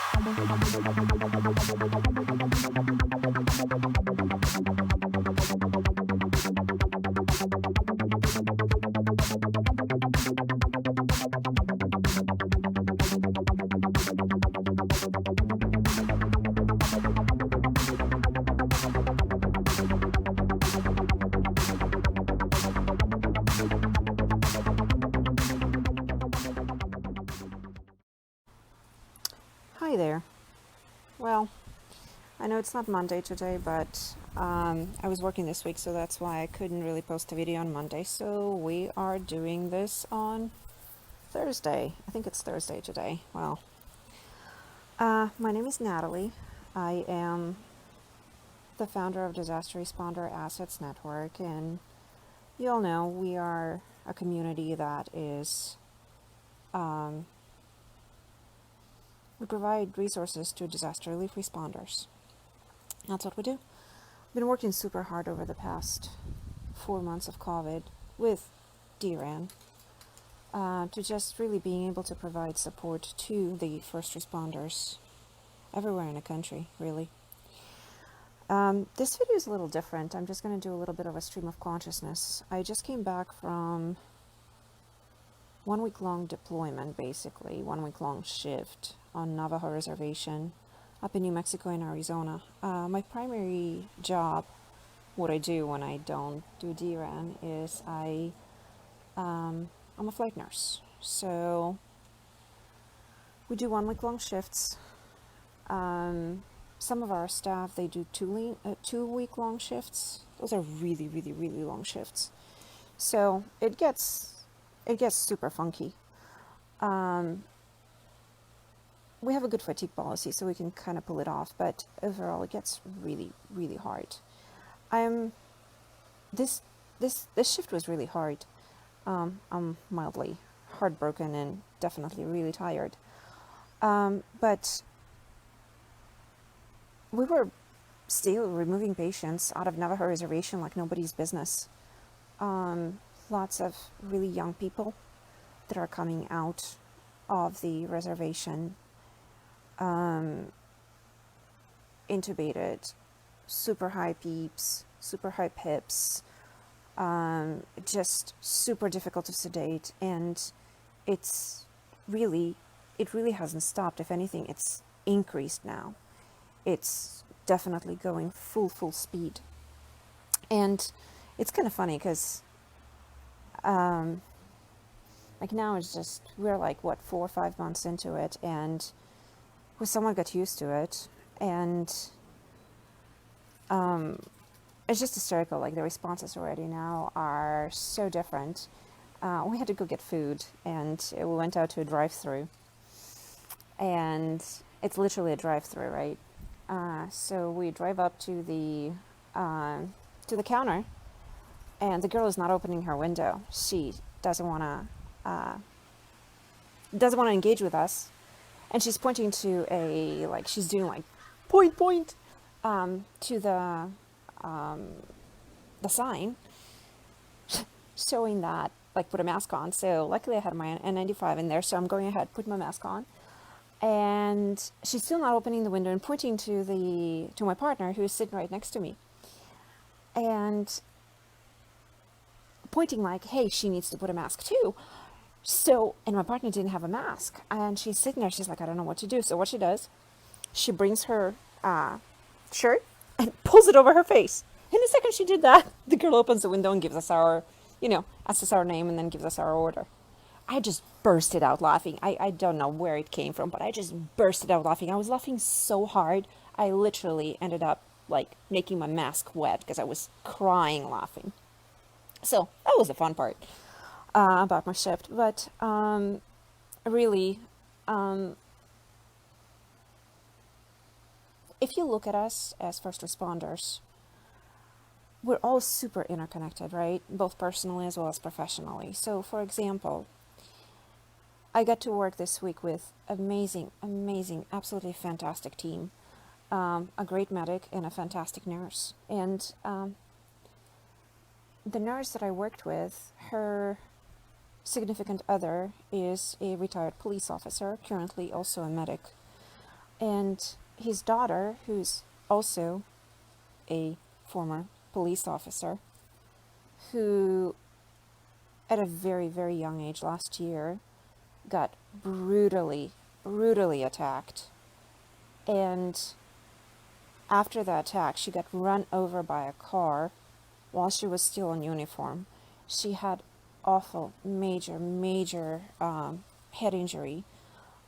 Hi there. Well, I know it's not Monday today, but I was working this week, so that's why I couldn't really post a video on Monday. So we are doing this on Thursday. I think it's Thursday today. Well, my name is Natalie. I am the founder of Disaster Responder Assets Network, and you all know we are a community that is we provide resources to disaster relief responders. That's what we do. I've been working super hard over the past 4 months of COVID with DRAN to just really being able to provide support to the first responders everywhere in the country, really. This video is a little different. I'm just going to do a little bit of a stream of consciousness. I just came back from 1 week long deployment, basically, 1 week long shift on Navajo Reservation up in New Mexico and Arizona. My primary job, what I do when I don't do DRAN, is I'm a flight nurse. So we do 1 week long shifts. Some of our staff, they do 2 week long shifts. Those are really, really, really long shifts. So it gets super funky. We have a good fatigue policy, so we can kind of pull it off, but overall it gets really, really hard. This shift was really hard. I'm mildly heartbroken and definitely really tired. But we were still removing patients out of Navajo Reservation like nobody's business. Lots of really young people that are coming out of the reservation, intubated, super high peeps, super high pips, just super difficult to sedate, and it really hasn't stopped. If anything, it's increased now. It's definitely going full speed. And it's kind of funny because like now it's just, we're like, what, 4 or 5 months into it, and we somewhat got used to it, and it's just hysterical. Like the responses already now are so different. We had to go get food, and we went out to a drive-through, and it's literally a drive-through, right? So we drive up to the counter, and the girl is not opening her window. She doesn't want to engage with us, and she's pointing to she's doing like point to the sign showing that, like, put a mask on. So luckily I had my N95 in there, so I'm going ahead, put my mask on, and she's still not opening the window and pointing to my partner, who's sitting right next to me, and pointing like, hey, she needs to put a mask too. So, and my partner didn't have a mask, and she's sitting there, she's like, I don't know what to do. So what she does, she brings her shirt and pulls it over her face. And the second she did that, the girl opens the window and gives us our, asks us our name and then gives us our order. I just bursted out laughing. I don't know where it came from, but I just bursted out laughing. I was laughing so hard, I literally ended up like making my mask wet because I was crying laughing. So that was the fun part about my shift. But really, if you look at us as first responders, we're all super interconnected, right? Both personally as well as professionally. So, for example, I got to work this week with amazing, absolutely fantastic team, a great medic and a fantastic nurse. And the nurse that I worked with, her significant other is a retired police officer, currently also a medic. And his daughter, who's also a former police officer, who at a very, very young age last year got brutally attacked. And after the attack, she got run over by a car while she was still in uniform. She had awful, major head injury,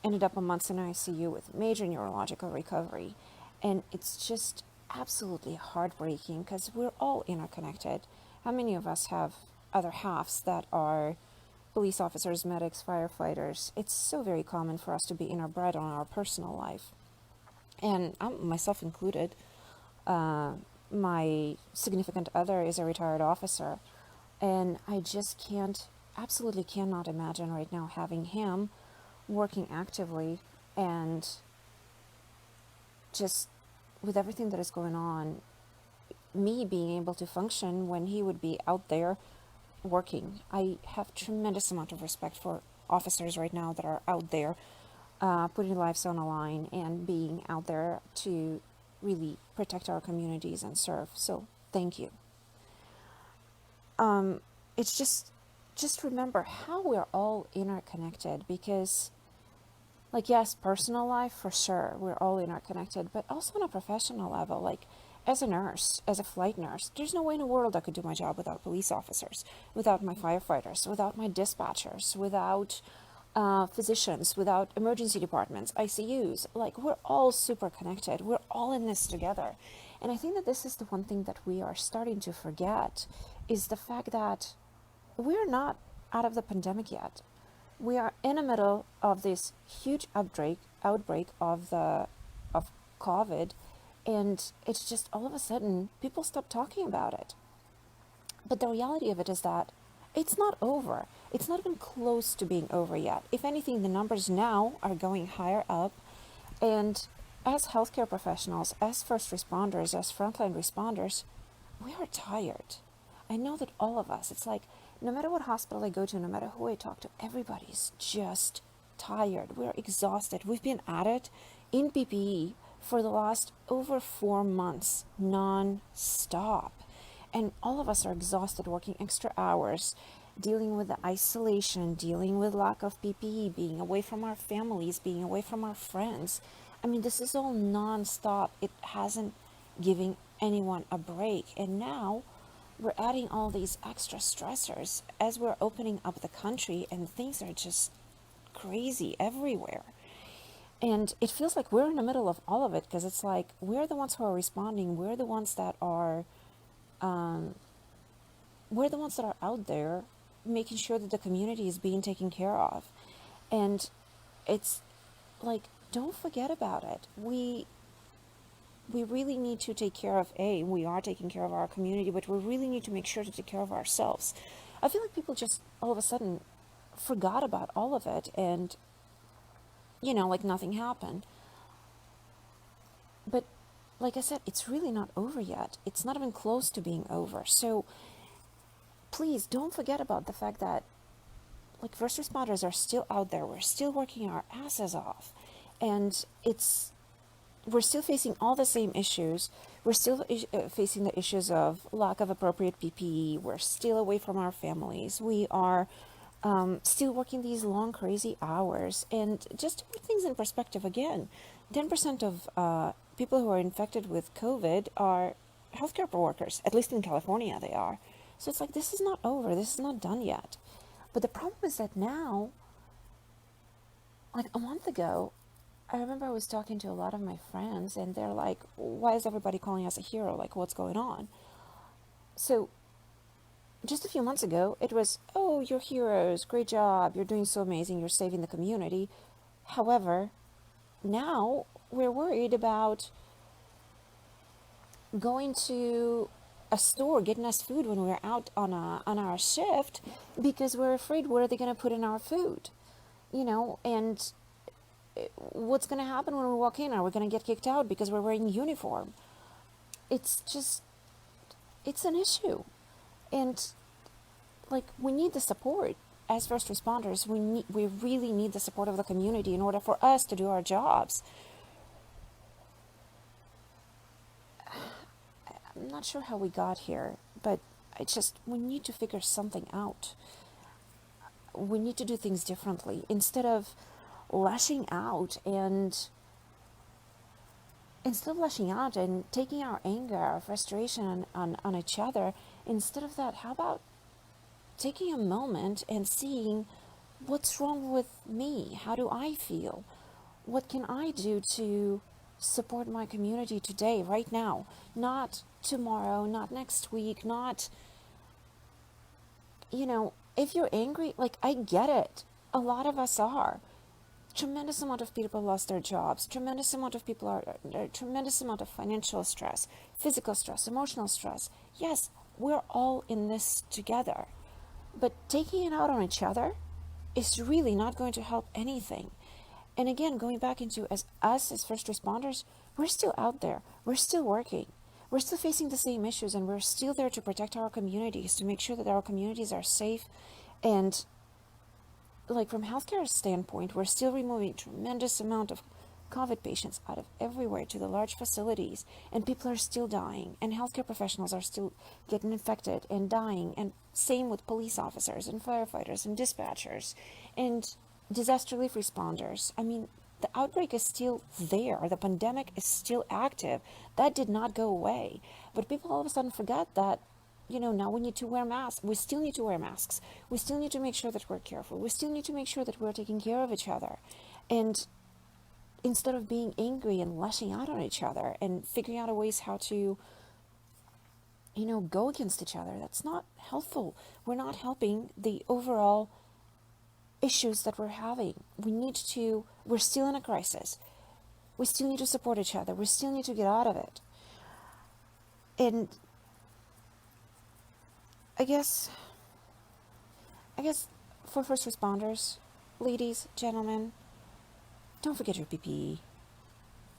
ended up a month in ICU with major neurological recovery. And it's just absolutely heartbreaking because we're all interconnected. How many of us have other halves that are police officers, medics, firefighters? It's so very common for us to be interbred on our personal life. And myself included, my significant other is a retired officer. And I just absolutely cannot imagine right now having him working actively and just with everything that is going on, me being able to function when he would be out there working. I have tremendous amount of respect for officers right now that are out there putting lives on the line and being out there to really protect our communities and serve. So thank you. It's just remember how we're all interconnected, because like, yes, personal life for sure, we're all interconnected, but also on a professional level, like as a nurse, as a flight nurse, there's no way in the world I could do my job without police officers, without my firefighters, without my dispatchers, without physicians, without emergency departments, ICUs. Like, we're all super connected. We're all in this together. And I think that this is the one thing that we are starting to forget, is the fact that we're not out of the pandemic yet. We are in the middle of this huge outbreak of COVID, and it's just all of a sudden people stop talking about it. But the reality of it is that it's not over. It's not even close to being over yet. If anything, the numbers now are going higher up, and as healthcare professionals, as first responders, as frontline responders, we are tired. I know that all of us, it's like, no matter what hospital I go to, no matter who I talk to, everybody's just tired. We're exhausted. We've been at it in PPE for the last over 4 months, non-stop. And all of us are exhausted, working extra hours, dealing with the isolation, dealing with lack of PPE, being away from our families, being away from our friends. I mean, this is all non-stop. It hasn't given anyone a break. And now we're adding all these extra stressors as we're opening up the country, and things are just crazy everywhere. And it feels like we're in the middle of all of it, because it's like we're the ones who are responding. We're the ones that are out there making sure that the community is being taken care of. And it's like, don't forget about it. We really need to take care of, we are taking care of our community, but we really need to make sure to take care of ourselves. I feel like people just all of a sudden forgot about all of it, and, like nothing happened. But like I said, it's really not over yet. It's not even close to being over. So please don't forget about the fact that, like, first responders are still out there. We're still working our asses off. And we're still facing all the same issues. We're still facing the issues of lack of appropriate PPE. We're still away from our families. We are still working these long, crazy hours. And just to put things in perspective again, 10% of people who are infected with COVID are healthcare workers. At least in California, they are. So it's like, this is not over. This is not done yet. But the problem is that now, like a month ago, I remember I was talking to a lot of my friends, and they're like, why is everybody calling us a hero? Like, what's going on? So just a few months ago, it was, oh, you're heroes, great job, you're doing so amazing, you're saving the community. However, now we're worried about going to a store, getting us food when we're out on our shift, because we're afraid, what are they going to put in our food? And what's going to happen when we walk in? Are we going to get kicked out because we're wearing uniform? It's an issue. And like, we need the support as first responders. We really need the support of the community in order for us to do our jobs. I'm not sure how we got here, but we need to figure something out. We need to do things differently instead of lashing out and taking our anger, our frustration on each other. Instead of that, how about taking a moment and seeing what's wrong with me? How do I feel? What can I do to support my community today, right now? Not tomorrow, not next week, not, if you're angry, like, I get it. A lot of us are. Tremendous amount of people lost their jobs. Tremendous amount of people tremendous amount of financial stress, physical stress, emotional stress. Yes, we're all in this together. But taking it out on each other is really not going to help anything. And again, going back into as first responders, we're still out there. We're still working. We're still facing the same issues, and we're still there to protect our communities, to make sure that our communities are safe. And like, from healthcare standpoint, we're still removing tremendous amount of COVID patients out of everywhere to the large facilities, and people are still dying, and healthcare professionals are still getting infected and dying, and same with police officers and firefighters and dispatchers and disaster relief responders. I mean, the outbreak is still there. The pandemic is still active. That did not go away. But people all of a sudden forgot that, now we need to wear masks. We still need to wear masks. We still need to make sure that we're careful. We still need to make sure that we're taking care of each other. And instead of being angry and lashing out on each other and figuring out ways how to, go against each other, that's not helpful. We're not helping the overall issues that we're having. We're still in a crisis. We still need to support each other. We still need to get out of it. And I guess for first responders, ladies, gentlemen, don't forget your PPE.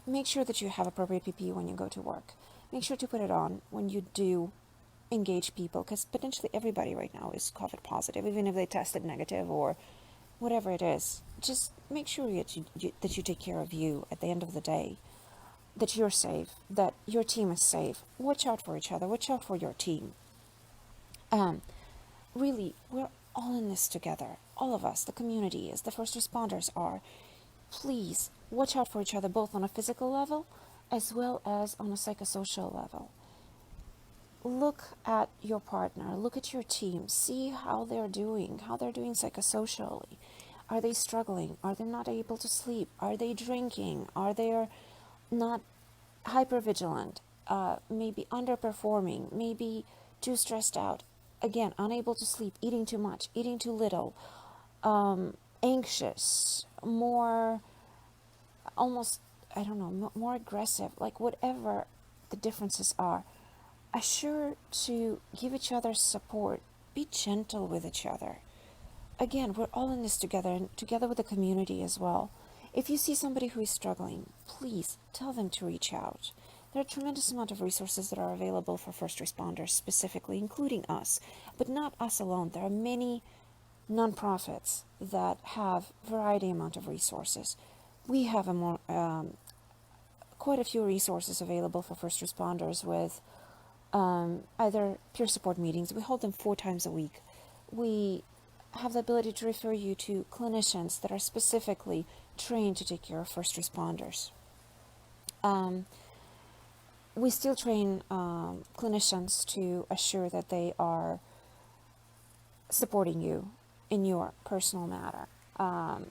Make sure that you have appropriate PPE when you go to work. Make sure to put it on when you do engage people, because potentially everybody right now is COVID positive, even if they tested negative or whatever it is. Just make sure that you take care of you at the end of the day, that you're safe, that your team is safe. Watch out for each other. Watch out for your team. Really, we're all in this together. All of us, the community is, the first responders are. Please watch out for each other, both on a physical level as well as on a psychosocial level. Look at your partner, look at your team, see how they're doing psychosocially. Are they struggling? Are they not able to sleep? Are they drinking? Are they not hypervigilant? Maybe underperforming, maybe too stressed out. Again, unable to sleep, eating too much, eating too little, anxious, more, almost, I don't know, more aggressive, like whatever the differences are. Assure to give each other support. Be gentle with each other. Again, we're all in this together, and together with the community as well. If you see somebody who is struggling, please tell them to reach out. There are a tremendous amount of resources that are available for first responders specifically, including us, but not us alone. There are many nonprofits that have variety amount of resources. We have quite a few resources available for first responders with either peer support meetings. We hold them 4 times a week. We have the ability to refer you to clinicians that are specifically trained to take care of first responders. We still train clinicians to assure that they are supporting you in your personal matter,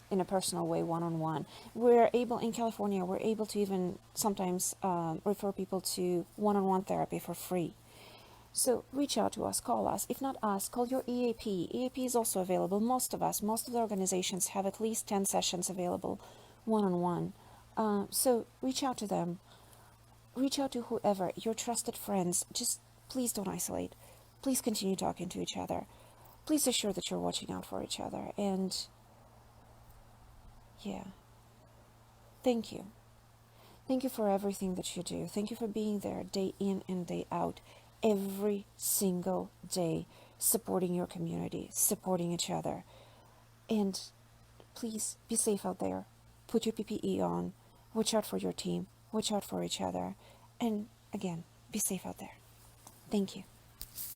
in a personal way, one-on-one. In California, we're able to even sometimes refer people to one-on-one therapy for free. So reach out to us, call us. If not us, call your EAP. EAP is also available. Most of the organizations have at least 10 sessions available one-on-one. So reach out to them. Reach out to whoever, your trusted friends. Just please don't isolate. Please continue talking to each other. Please assure that you're watching out for each other. And yeah, thank you. Thank you for everything that you do. Thank you for being there day in and day out, every single day, supporting your community, supporting each other. And please be safe out there. Put your PPE on. Watch out for your team. Watch out for each other. And again, be safe out there. Thank you.